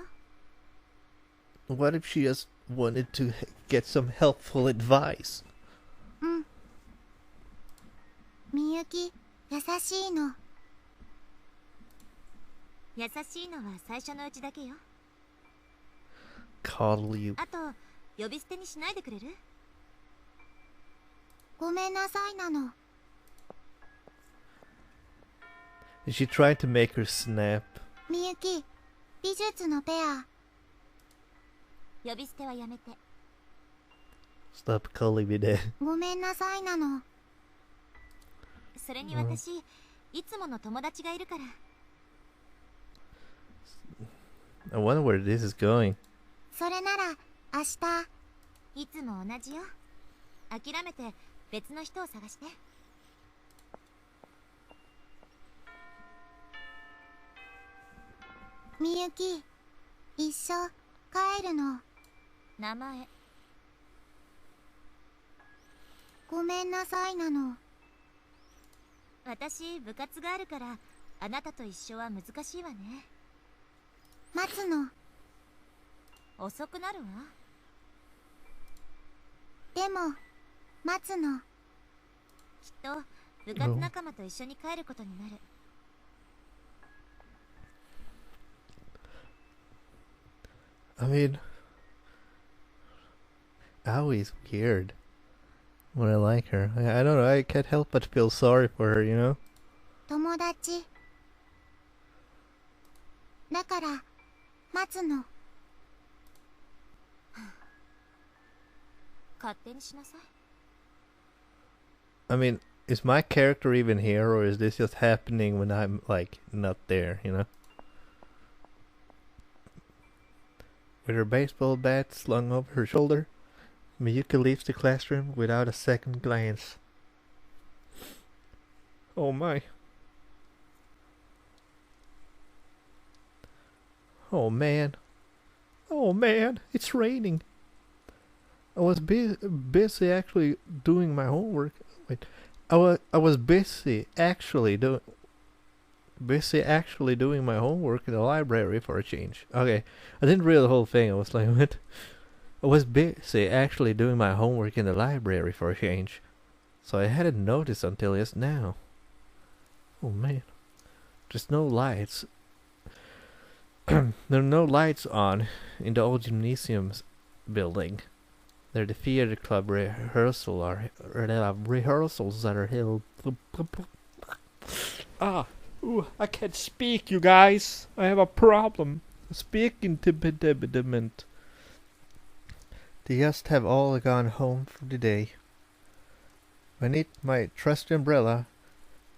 What if she just wanted to get some helpful advice? うんみゆき優しいの優しいのは最初のうちだけよ Coddle you. あと呼び捨てにしないでくれるごめんなさいなの Is she trying to make her snap? みゆき美術のペア呼び捨てはやめて Stop calling me that. ごめんなさいなのそれに私、いつもの友達がいるから I wonder where this is going. それなら明日いつも同じよ諦めて別の人を探してみゆき一緒帰るの名前ごめんなさいなの私部活があるからあなたと一緒は難しいわね待つの遅くなるわでも待つのきっと部活仲間と一緒に帰ることになる I mean, Aoi's weird. When I like her. I don't know, I can't help but feel sorry for her, you know? 友達だから待つの勝手にしなさい I mean, is my character even here, or is this just happening when I'm, not there, you know? With her baseball bat slung over her shoulder, Miyuki leaves the classroom without a second glance. Oh my. Oh man. Oh man, it's raining. I was busy actually doing my homework. Wait, I was busy actually doing my homework in the library for a change. Okay, I didn't read the whole thing. I was like, what? I was busy actually doing my homework in the library for a change, so I hadn't noticed until just now. Oh man. There's no lights. There are no lights on in the old gymnasium's building. They're the theater club rehearsals that are held. I can't speak, you guys. I have a problem. Speaking impediment. They just have all gone home for the day. Beneath my trusty umbrella,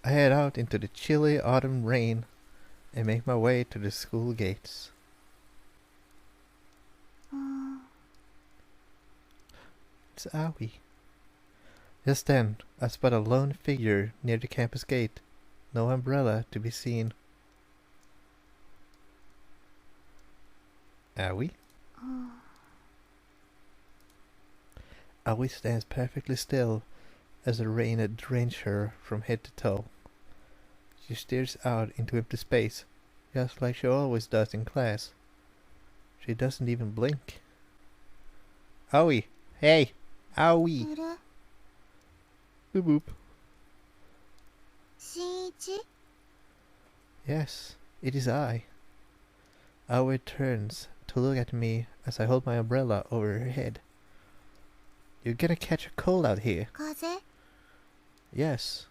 I head out into the chilly autumn rain and make my way to the school gates. It's Aoi. Just then, I spot a lone figure near the campus gate. No umbrella to be seen. Aoi? Aoi stands perfectly still as the rain had drenched her from head to toe. She stares out into empty space, just like she always does in class. She doesn't even blink. Aoi! Hey! Aoi! Boop boop. Yes, it is I. Aoi turns to look at me as I hold my umbrella over her head. You're gonna catch a cold out here. Yes.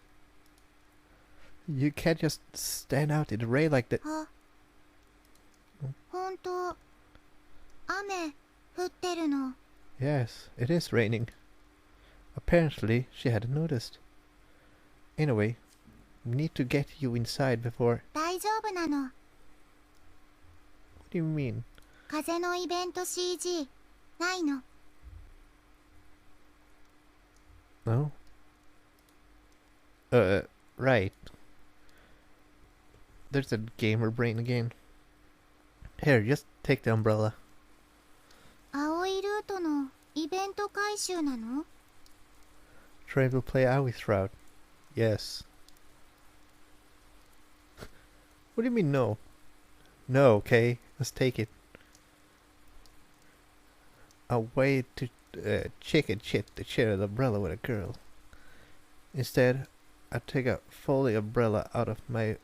You can't just stand out in the rain like that. Yes, it is raining. Apparently, she hadn't noticed. Anyway, we need to get you inside before... What do you mean? No? Right. There's a gamer brain again. Here, just take the umbrella. Train will play Aoi's route. Yes. What do you mean no? No, okay? Let's take it. I'll wait to chicken shit to share the umbrella with a girl. Instead, I take a folding umbrella out of my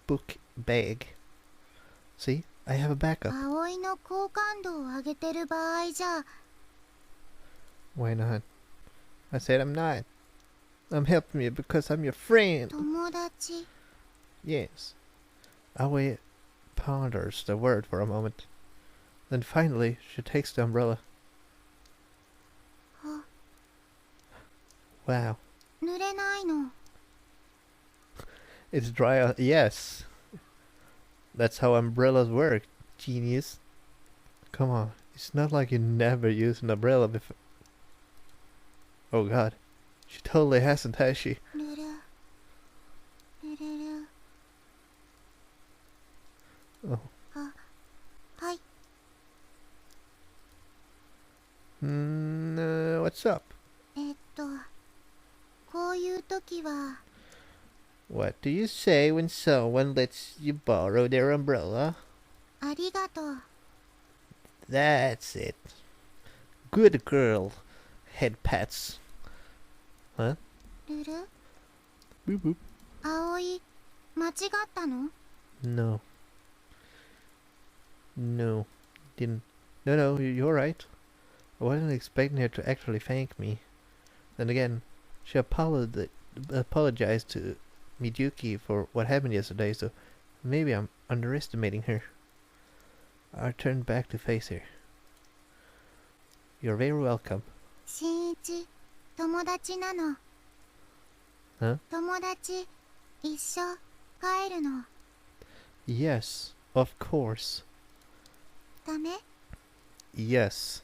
book bag. See? I have a backup. Why not? I said I'm not. I'm helping you because I'm your friend. Yes. Aoi ponders the word for a moment. Then finally, she takes the umbrella. Wow. It's dry. Yes. That's how umbrellas work, genius. Come on. It's not like you never used an umbrella before. Oh god. She totally hasn't, has she? Oh. What's up? What do you say when someone lets you borrow their umbrella? That's it. Good girl. Head pats. Huh? Boop boop. No. No. Didn't. No, you're right. I wasn't expecting her to actually thank me. Then again, she apologized to Miyuki for what happened yesterday, so maybe I'm underestimating her. I turned back to face her. You're very welcome. Huh? Yes, of course. Yes.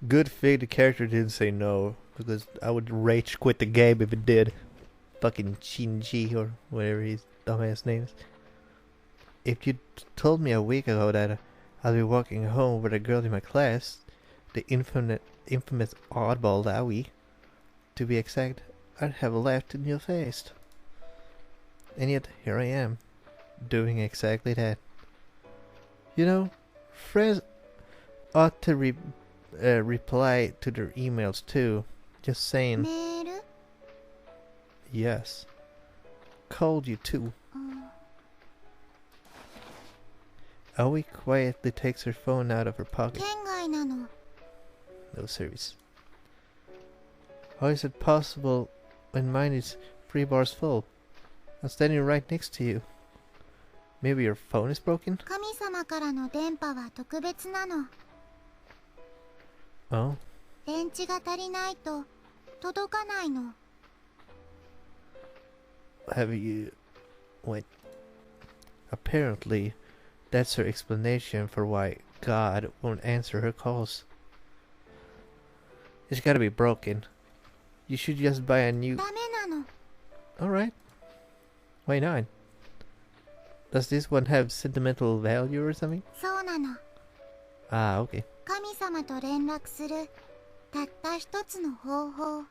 Good thing the character didn't say no, because I would rage quit the game if it did. Fucking Shinji or whatever his dumbass name is. If you told me a week ago that I'd be walking home with a girl in my class, the infamous oddball Aoi, to be exact, I'd have laughed in your face. And yet, here I am, doing exactly that. You know, friends ought to reply to their emails too. Just saying. Yes. Called you too. Aoi quietly takes her phone out of her pocket. 県外なの。 No service. How is it possible when mine is 3 bars full? I'm standing right next to you. Maybe your phone is broken? 神様からの電波は特別なの。 Oh, 電池が足りないと届かないの。 have you... Wait. Apparently, that's her explanation for why God won't answer her calls. It's gotta be broken. You should just buy a new... ダメなの。 Alright. Why not? Does this one have sentimental value or something? そうなの。 Ah, okay. 神様と連絡するたった一つの方法。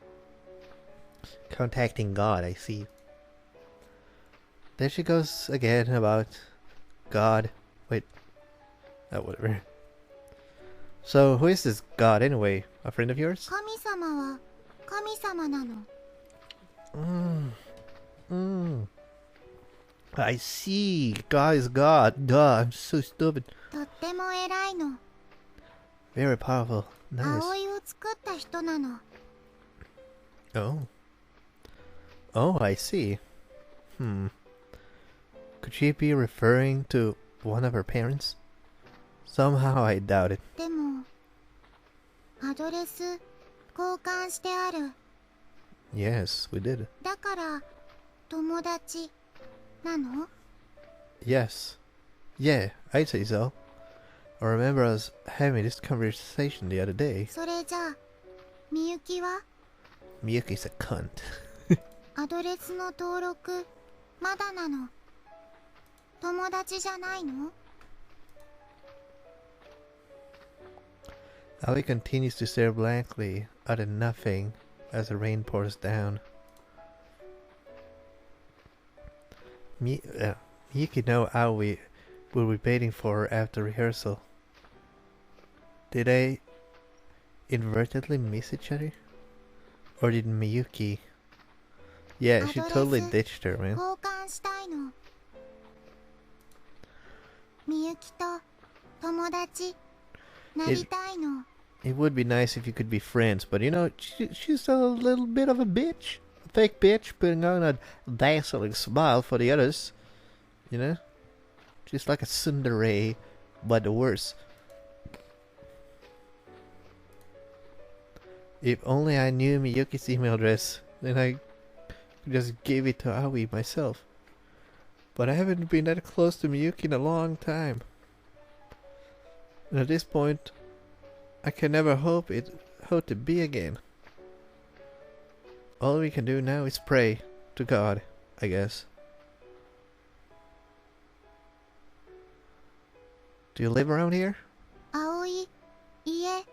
Contacting God, I see. There she goes again about God. Wait. Oh, whatever. So, who is this God anyway? A friend of yours? 神様は神様なの。 I see. God is God. Duh, I'm so stupid. とっても偉いの。 Very powerful. Nice. 葵を作った人なの。 Oh. Oh, I see. Could she be referring to one of her parents? Somehow I doubt it. でもアドレス交換してある。 Yes, we did. だから友達なの？ Yes. Yeah, I'd say so. I remember us having this conversation the other day. それじゃあみゆきは Miyuki's a cunt. アドレスの登録まだなの？友達じゃないの？ Ali continues to stare blankly at nothing as the rain pours down. Miyuki know Aoi will be waiting for her after rehearsal. Did they inadvertently miss each other? Or did Miyuki... Yeah, she totally ditched her, man. 交換したいの。みゆきと友達なりたいの。 It would be nice if you could be friends, but you know, she's a little bit of a bitch. A fake bitch, putting on a dazzling smile for the others. You know? She's like a tsundere, but worse. If only I knew Miyuki's email address, then I could just give it to Aoi myself. But I haven't been that close to Miyuki in a long time. And at this point, I can never hope to be again. All we can do now is pray to God, I guess. Do you live around here? 葵、家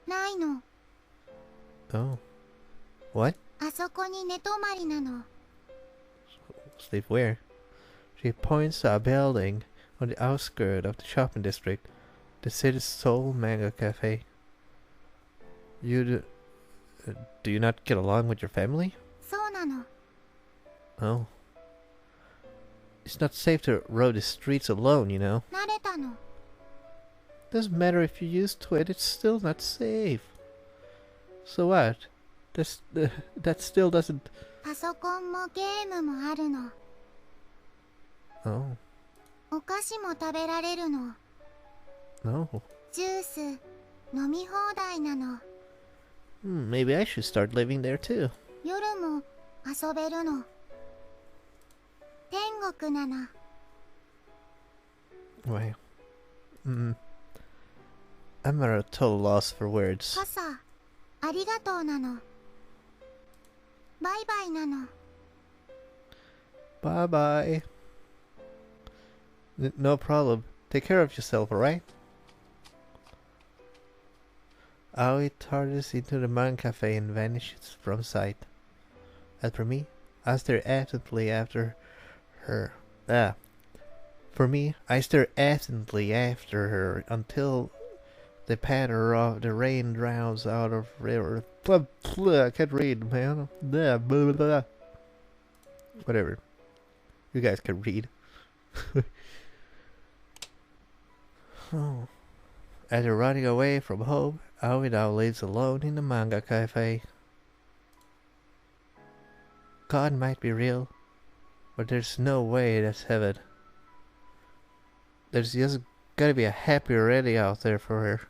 ないの。 Oh. What? あそこに寝泊まりなの。 Sleep where? She points to a building on the outskirts of the shopping district, the city's sole manga cafe. Do you not get along with your family? そうなの。 Oh. It's not safe to roam the streets alone, you know. 慣れたの。 Doesn't matter if you're used to it, it's still not safe. So what? That still doesn't... パソコンもゲームもあるの。 Oh. お菓子も食べられるの。 No. ジュース飲み放題なの。 Maybe I should start living there too. 夜も遊べるの。天国なの。 Wow. I'm at a total loss for words. 傘ありがとうなの。バイバイなの。 Bye bye. No problem. Take care of yourself, alright? Aoi totters into the man cafe and vanishes from sight. As for me, I stare absently after her. For me, I stare absently after her until the patter of the rain drowns out of river. I can't read, man. Blah, blah, blah. Whatever. You guys can read. Oh. After running away from home, Aoi now lives alone in the manga cafe. God might be real, but there's no way that's heaven. There's just gotta be a happy ending out there for her.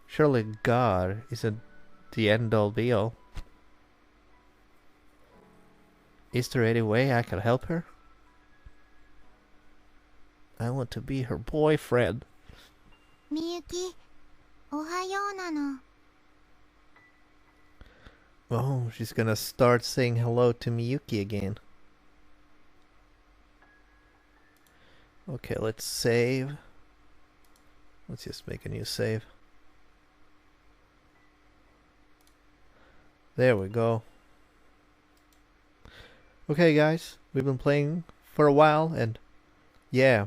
Surely God isn't the end-all be-all. Is there any way I can help her? I want to be her boyfriend. みゆき、おはようなの。 Oh, she's gonna start saying hello to Miyuki again. Okay, let's save. Let's just make a new save. There we go. Okay, guys, we've been playing for a while, and yeah.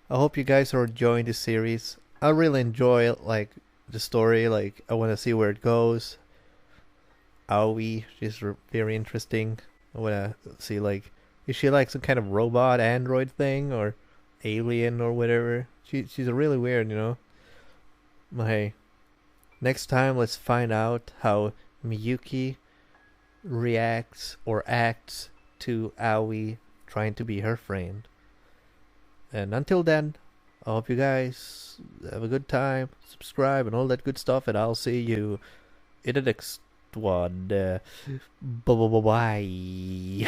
I hope you guys are enjoying this series. I really enjoy like the story. Like I want to see where it goes. Aoi, she's very interesting. I want to see like, is she like some kind of robot android thing or alien or whatever? She's really weird, you know. But hey, next time let's find out how Miyuki reacts or acts to Aoi trying to be her friend. And until then, I hope you guys have a good time, subscribe and all that good stuff, and I'll see you in the next one. Bye.